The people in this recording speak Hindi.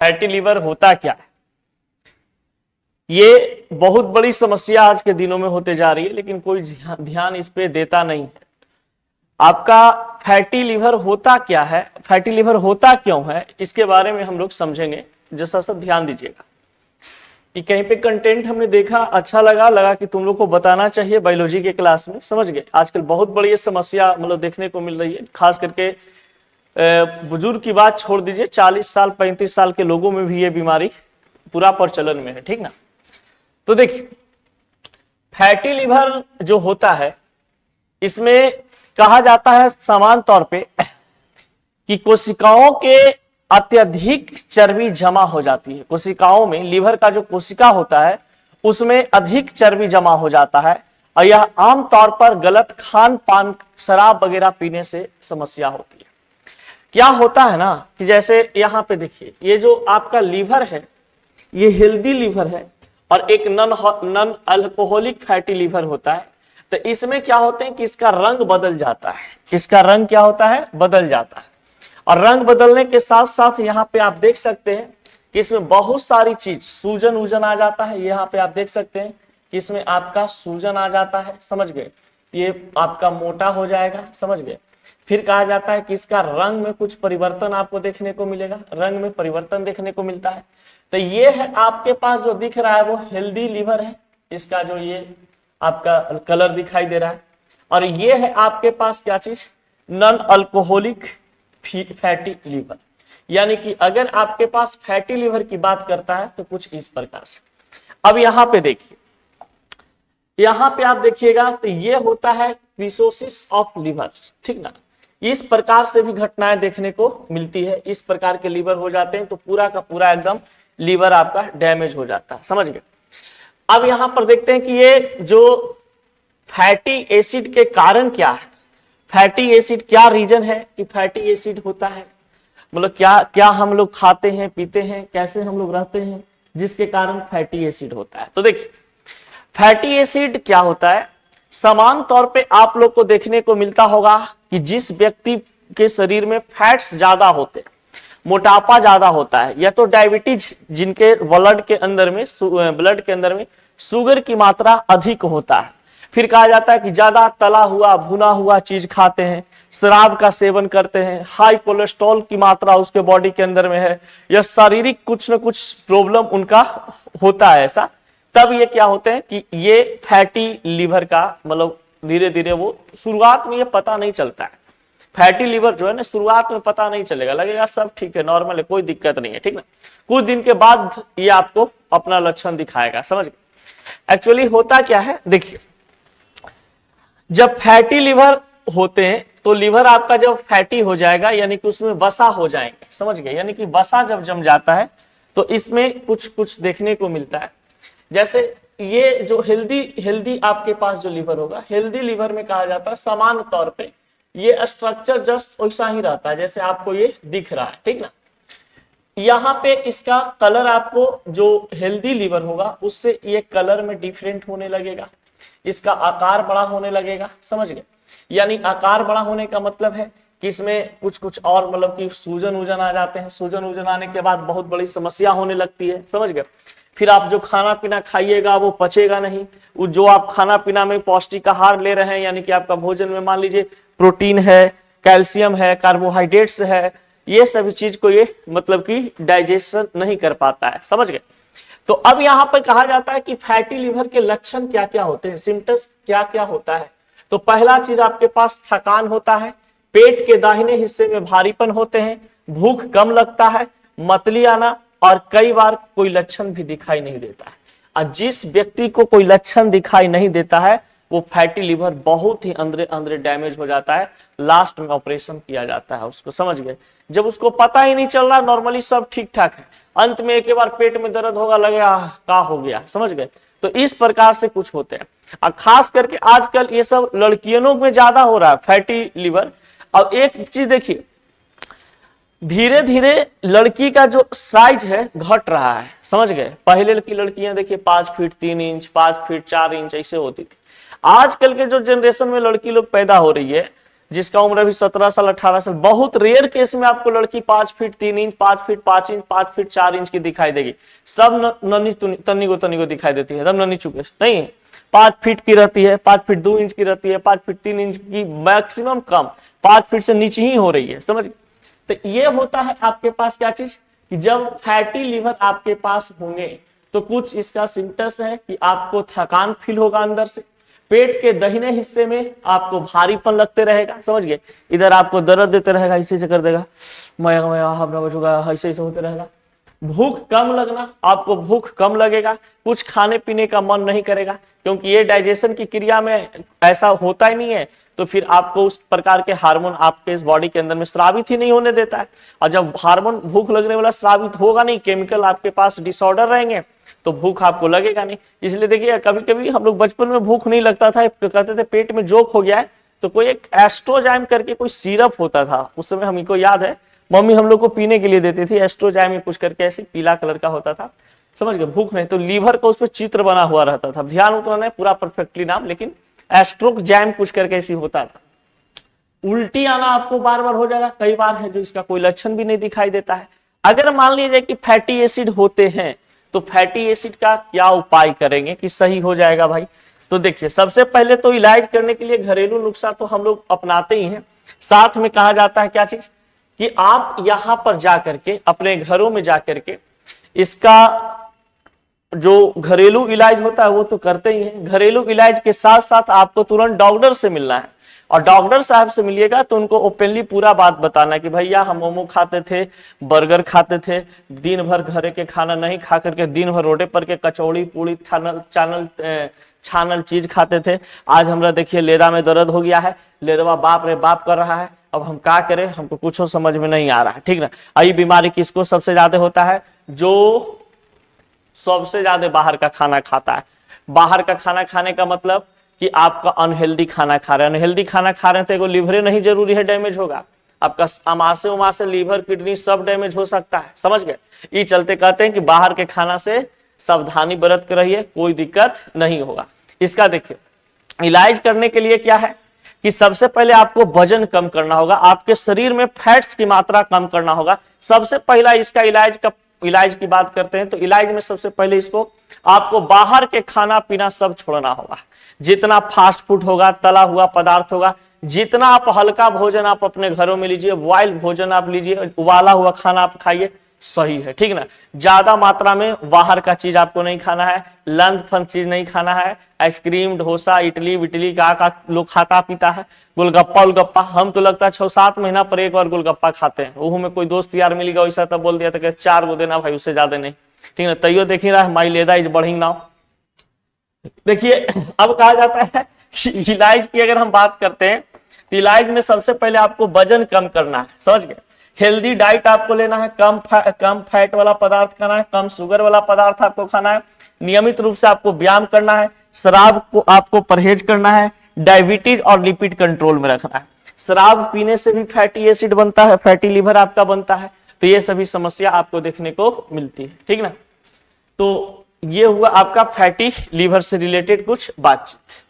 फैटी लीवर होता क्या है? ये बहुत बड़ी समस्या आज के दिनों में होते जा रही है, लेकिन कोई ध्यान इस पे देता नहीं है। आपका फैटी लीवर होता क्या है, फैटी लीवर होता क्यों है, इसके बारे में हम लोग समझेंगे। जैसा सब ध्यान दीजिएगा कि कहीं पे कंटेंट हमने देखा, अच्छा लगा कि तुम लोग को बताना चाहिए बायोलॉजी के क्लास में, समझ गए। आजकल बहुत बड़ी समस्या मतलब देखने को मिल रही है, खास करके बुजुर्ग की बात छोड़ दीजिए, 40 साल 35 साल के लोगों में भी ये बीमारी पूरा प्रचलन में है, ठीक ना। तो देखिए, फैटी लीवर जो होता है, इसमें कहा जाता है सामान्य तौर पे कि कोशिकाओं के अत्यधिक चर्बी जमा हो जाती है। कोशिकाओं में लीवर का जो कोशिका होता है उसमें अधिक चर्बी जमा हो जाता है, और यह आमतौर पर गलत खान पान, शराब वगैरह पीने से समस्या होती है। क्या होता है ना कि जैसे यहाँ पे देखिए, ये जो आपका लीवर है ये हेल्दी लीवर है, और एक नॉन अल्कोहलिक फैटी लीवर होता है। तो इसमें क्या होते हैं कि इसका रंग बदल जाता है, इसका रंग क्या होता है, बदल जाता है। और रंग बदलने के साथ साथ यहाँ पे आप देख सकते हैं कि इसमें बहुत सारी चीज, सूजन वूजन आ जाता है। यहाँ पे आप देख सकते हैं कि इसमें आपका सूजन आ जाता है, समझ गए। ये आपका मोटा हो जाएगा, समझ गए। फिर कहा जाता है कि इसका रंग में कुछ परिवर्तन आपको देखने को मिलेगा, रंग में परिवर्तन देखने को मिलता है। तो ये है आपके पास जो दिख रहा है वो हेल्दी लीवर है, इसका जो ये आपका कलर दिखाई दे रहा है। और ये है आपके पास क्या चीज, नॉन अल्कोहलिक फैटी लीवर। यानी कि अगर आपके पास फैटी लीवर की बात करता है तो कुछ इस प्रकार से। अब यहां पे देखिए, यहां पे आप देखिएगा तो ये होता है क्रिसोसिस ऑफ लीवर, ठीक ना। इस प्रकार से भी घटनाएं देखने को मिलती है। इस प्रकार के लीवर हो जाते हैं तो पूरा का पूरा एकदम लीवर आपका डैमेज हो जाता है, समझ गए। अब यहां पर देखते हैं कि ये जो फैटी एसिड के कारण क्या है, फैटी एसिड क्या रीजन है कि फैटी एसिड होता है, मतलब क्या क्या हम लोग खाते हैं पीते हैं, कैसे हम लोग रहते हैं, जिसके कारण फैटी एसिड होता है। तो देखिए, फैटी एसिड क्या होता है, समान तौर पे आप लोग को देखने को मिलता होगा कि जिस व्यक्ति के शरीर में फैट्स ज्यादा होते, मोटापा ज्यादा होता है, या तो डायबिटीज, जिनके ब्लड के अंदर में शुगर की मात्रा अधिक होता है। फिर कहा जाता है कि ज्यादा तला हुआ भुना हुआ चीज खाते हैं, शराब का सेवन करते हैं, हाई कोलेस्ट्रॉल की मात्रा उसके बॉडी के अंदर में है, या शारीरिक कुछ न कुछ प्रॉब्लम उनका होता है ऐसा, तब ये क्या होते हैं कि ये फैटी लीवर का मतलब धीरे धीरे वो, शुरुआत में ये पता नहीं चलता है। फैटी लीवर जो है ना, शुरुआत में पता नहीं चलेगा, लगेगा सब ठीक है, नॉर्मल है, कोई दिक्कत नहीं है, ठीक ना। कुछ दिन के बाद ये आपको अपना लक्षण दिखाएगा, समझ गए। एक्चुअली होता क्या है, देखिए, जब फैटी लीवर होते हैं तो लीवर आपका जब फैटी हो जाएगा यानी कि उसमें वसा हो जाएंगे, समझ गए। यानी कि वसा जब जम जाता है तो इसमें कुछ कुछ देखने को मिलता है। जैसे ये जो हेल्दी आपके पास जो लीवर होगा, हेल्दी लीवर में कहा जाता है सामान्य तौर पे ये स्ट्रक्चर जस्ट वैसा ही रहता है जैसे आपको ये दिख रहा है, ठीक ना। यहाँ पे इसका कलर आपको, जो हेल्दी लीवर होगा उससे ये कलर में डिफरेंट होने लगेगा, इसका आकार बड़ा होने लगेगा, समझ गए। यानी आकार बड़ा होने का मतलब है कि इसमें कुछ कुछ और मतलब कि सूजन वूजन आ जाते हैं। सूजन वूजन आने के बाद बहुत बड़ी समस्या होने लगती है, समझ गए। फिर आप जो खाना पीना खाइएगा वो पचेगा नहीं। वो जो आप खाना पीना में पौष्टिक आहार ले रहे हैं, यानी कि आपका भोजन में मान लीजिए प्रोटीन है, कैल्शियम है, कार्बोहाइड्रेट्स है, ये सभी चीज को ये मतलब कि डाइजेशन नहीं कर पाता है, समझ गए। तो अब यहां पर कहा जाता है कि फैटी लीवर के लक्षण क्या क्या होते हैं, सिम्टम्स क्या क्या होता है। तो पहला चीज आपके पास थकान होता है, पेट के दाहिने हिस्से में भारीपन होते हैं, भूख कम लगता है, मतली आना, और कई बार कोई लक्षण भी दिखाई नहीं देता है। और जिस व्यक्ति को कोई लक्षण दिखाई नहीं देता है वो फैटी लीवर बहुत ही अंदर अंदर डैमेज हो जाता है, लास्ट में ऑपरेशन किया जाता है उसको, समझ गए। जब उसको पता ही नहीं चल रहा, नॉर्मली सब ठीक ठाक है, अंत में एक बार पेट में दर्द होगा, लगेगा क्या हो गया, समझ गए। तो इस प्रकार से कुछ होते हैं। और खास करके आजकल ये सब लड़कियों में ज्यादा हो रहा है फैटी लीवर। और एक चीज देखिए, धीरे धीरे लड़की का जो साइज है घट रहा है, समझ गए। पहले की लड़कियां देखिए 5 फीट 3 इंच 5 फीट 4 इंच ऐसे होती थी। आजकल के जो जनरेशन में लड़की लोग पैदा हो रही है जिसका उम्र अभी 17 साल 18 साल, बहुत रेयर केस में आपको लड़की 5 feet 3 inch, 5 feet 5 inch, 5 feet 4 inch की दिखाई देगी। सब नन्ही तन्नी को दिखाई देती है, एकदम नन्ही चुके नहीं। 5 फीट की रहती है, 5 फीट 2 इंच की रहती है, 5 फीट 3 इंच की, मैक्सिमम कम 5 फीट से नीचे ही हो रही है, समझ। तो ये होता है आपके पास क्या चीज कि जब फैटी लिवर आपके पास होंगे तो कुछ इसका सिम्टम्स है कि आपको थकान फील होगा अंदर से, पेट के दाहिने हिस्से में आपको भारीपन लगते रहेगा, समझ गए। इधर आपको दर्द देते रहेगा, इसी से कर देगा ऐसे ऐसे होते रहेगा। भूख कम लगना, आपको भूख कम लगेगा, कुछ खाने पीने का मन नहीं करेगा, क्योंकि ये डाइजेशन की क्रिया में ऐसा होता ही नहीं है, तो फिर आपको उस प्रकार के हार्मोन आपके इस बॉडी के अंदर में स्रावित ही नहीं होने देता है। और जब हार्मोन भूख लगने वाला स्रावित होगा नहीं, केमिकल आपके पास डिसऑर्डर रहेंगे, तो भूख आपको लगेगा नहीं। इसलिए देखिए कभी कभी हम लोग बचपन में भूख नहीं लगता था, कहते थे पेट में जोक हो गया है, तो कोई एक एस्ट्रोजाइम करके कोई सिरप होता था, उस समय हमको याद है मम्मी हम लोग को पीने के लिए देती थी, एस्ट्रोजाइम कुछ करके ऐसे पीला कलर का होता था, समझ गए। भूख नहीं तो लीवर का उस पर चित्र बना हुआ रहता था, ध्यान उतना नहीं पूरा परफेक्टली नाम, लेकिन एस्ट्रोजैम कुछ करके ऐसी होता था। उल्टी आना आपको बार बार हो जाएगा, कई बार है जो इसका कोई लक्षण भी नहीं दिखाई देता है। अगर मान लीजिए कि फैटी एसिड होते हैं तो फैटी एसिड का क्या उपाय करेंगे कि सही हो जाएगा भाई। तो देखिए सबसे पहले तो इलाज करने के लिए घरेलू नुस्खा तो हम लोग अपनाते ही हैं, साथ में कहा जाता है क्या चीज कि आप यहां पर जाकर के अपने घरों में जाकर के इसका जो घरेलू इलाज होता है वो तो करते ही हैं। घरेलू इलाज के साथ साथ आपको तुरंत डॉक्टर से मिलना है, और डॉक्टर साहब से मिलिएगा तो उनको ओपनली पूरा बात बताना कि भैया हम मोमो खाते थे, बर्गर खाते थे, दिन भर घर के खाना नहीं खा करके दिन भर रोडे पर के कचौड़ी पूड़ी छानल चीज खाते थे, आज हमरा देखिए लेदा में दर्द हो गया है, लेदवा बाप रे बाप कर रहा है, अब हम क्या करें, हमको कुछ समझ में नहीं आ रहा है, ठीक ना। यही बीमारी किसको सबसे ज्यादा होता है, जो सबसे ज्यादा बाहर का खाना खाता है। बाहर का खाना खाने का मतलब कि आपका अनहेल्दी खाना खा रहे हैं, अनहेल्दी खाना खा रहे हैं तो लिवरे नहीं जरूरी है डैमेज होगा, आपका अमाशय उमाशय लीवर किडनी सब डैमेज हो सकता है, समझ गए। ये चलते कहते हैं कि बाहर के खाना से सावधानी बरत कर रहिए, कोई दिक्कत नहीं होगा। इसका देखिए इलाज करने के लिए क्या है कि सबसे पहले आपको वजन कम करना होगा, आपके शरीर में फैट्स की मात्रा कम करना होगा। सबसे पहला इसका इलाज की बात करते हैं तो इलाज में सबसे पहले इसको आपको बाहर के खाना पीना सब छोड़ना होगा। जितना फास्ट फूड होगा, तला हुआ पदार्थ होगा, जितना आप हल्का भोजन आप अपने घरों में लीजिए, बॉइल्ड भोजन आप लीजिए, उबाला हुआ खाना आप खाइए, सही है, ठीक ना। ज्यादा मात्रा में बाहर का चीज आपको नहीं खाना है, लंच फन चीज नहीं खाना है, आइसक्रीम डोसा इडली विटली का लोग खाता पीता है, गोलगप्पा उलगप्पा, हम तो लगता है 6-7 महीना पर एक बार गोलगप्पा खाते हैं, वो में कोई दोस्त यार मिल गया वैसा तब बोल दिया था 4 गो देना भाई, उससे ज्यादा नहीं, ठीक है। तैयो देख ही रहा है, माई लेदा इज बढ़िंग नाउ। देखिए अब कहा जाता है इलाज की अगर हम बात करते हैं तो इलाज में सबसे पहले आपको वजन कम करना है, समझ गए। हेल्दी डाइट आपको लेना है, कम फैट वाला पदार्थ खाना है, कम शुगर वाला पदार्थ आपको खाना है, नियमित रूप से आपको व्यायाम करना है, शराब को आपको परहेज करना है, डायबिटीज और लिपिड कंट्रोल में रखना है। शराब पीने से भी फैटी एसिड बनता है, फैटी लिवर आपका बनता है, तो ये सभी समस्या आपको देखने को मिलती है, ठीक ना। तो ये हुआ आपका फैटी लीवर से रिलेटेड कुछ बातचीत।